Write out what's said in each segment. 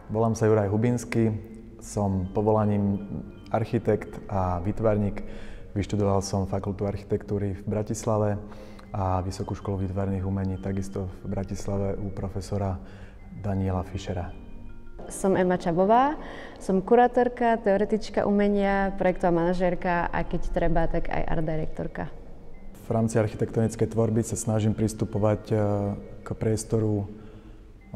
Volám sa Juraj Hubinský, som povolaním architekt a výtvarník. Vyštudoval som Fakultu architektúry v Bratislave a Vysokú školu výtvarných umení takisto v Bratislave u profesora Daniela Fischera. Som Ema Čabová, som kurátorka, teoretička umenia, projektová manažérka a keď treba, tak aj art direktorka. V rámci architektonickej tvorby sa snažím pristupovať k priestoru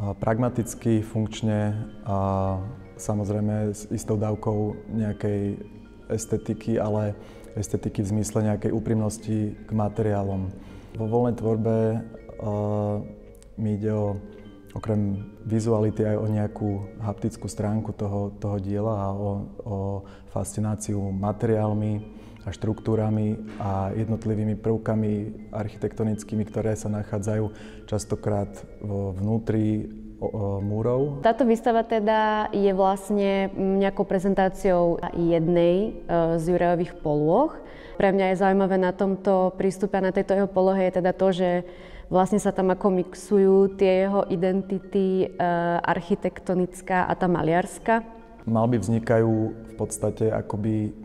pragmaticky, funkčne a samozrejme s istou dávkou nejakej estetiky, ale estetiky v zmysle nejakej úprimnosti k materiálom. Vo voľnej tvorbe mi ide okrem vizuality aj o nejakú haptickú stránku toho diela a o fascináciu materiálmi a štruktúrami a jednotlivými prvkami architektonickými, ktoré sa nachádzajú častokrát vnútri múrov. Táto výstava teda je vlastne nejakou prezentáciou jednej z Jurajových polôch. Pre mňa je zaujímavé na tomto prístupe a na tejto jeho polohe je teda to, že vlastne sa tam ako mixujú tie jeho identity architektonická a tá maliarska. Malby vznikajú v podstate akoby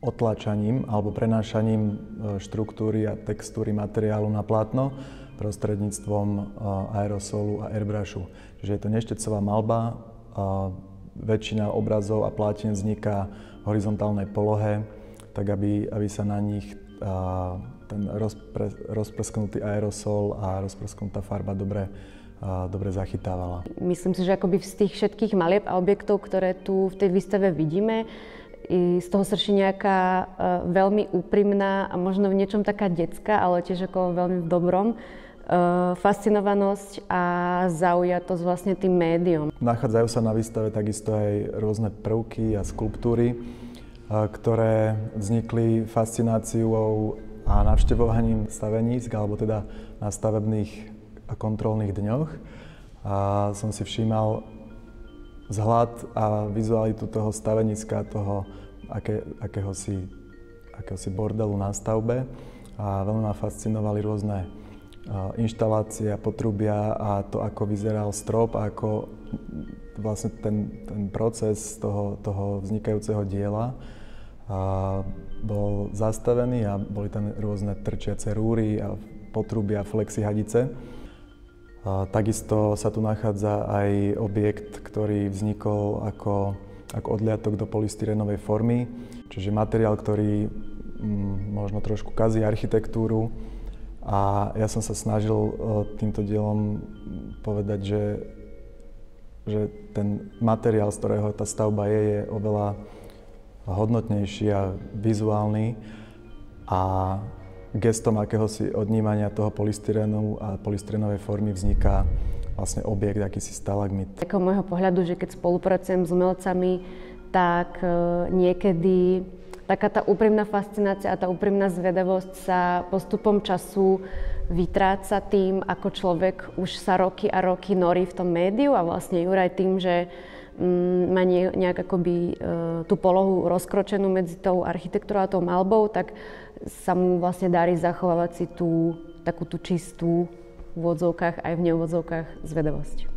otláčaním alebo prenášaním štruktúry a textúry materiálu na plátno prostredníctvom aerosolu a airbrushu. Čiže je to neštecová maľba, väčšina obrazov a plátien vzniká v horizontálnej polohe, tak aby sa na nich ten rozprsknutý aerosol a rozprsknutá farba dobre zachytávala. Myslím si, že akoby z tých všetkých malieb a objektov, ktoré tu v tej výstave vidíme, z toho srší nejaká veľmi úprimná a možno v niečom taká detská, ale tiež ako veľmi v dobrom, fascinovanosť a zaujatosť vlastne tým médiom. Nachádzajú sa na výstave takisto aj rôzne prvky a skulptúry, ktoré vznikli fascináciou a navštevovaním stavenísk, alebo teda na stavebných a kontrolných dňoch. A som si všímal vzhľad a vizualitu toho staveniska, toho akéhosi bordelu na stavbe. A veľmi ma fascinovali rôzne inštalácie a potrubia a to, ako vyzeral strop a ako vlastne ten proces toho vznikajúceho diela bol zastavený a boli tam rôzne trčiace rúry a potrubia, flexihadice. Takisto sa tu nachádza aj objekt, ktorý vznikol ako odliatok do polystyrenovej formy, čiže materiál, ktorý možno trošku kazí architektúru. A ja som sa snažil týmto dielom povedať, že ten materiál, z ktorého tá stavba je oveľa hodnotnejší a vizuálny a gestom akéhosi odnímania toho polystyrenu a polystyrenovej formy vzniká vlastne objekt, akýsi stalagmit. Takého môjho pohľadu, že keď spolupracujem s umelcami, tak niekedy taká tá úprimná fascinácia a tá úprimná zvedavosť sa postupom času vytráca tým, ako človek už sa roky a roky norí v tom médiu a vlastne Juraj tým, že má nejak akoby tú polohu rozkročenú medzi tou architektúrou a tou maľbou, tak sa mu vlastne darí zachovávať si takú tú čistú v úvodzovkách aj v neúvodzovkách zvedavosť.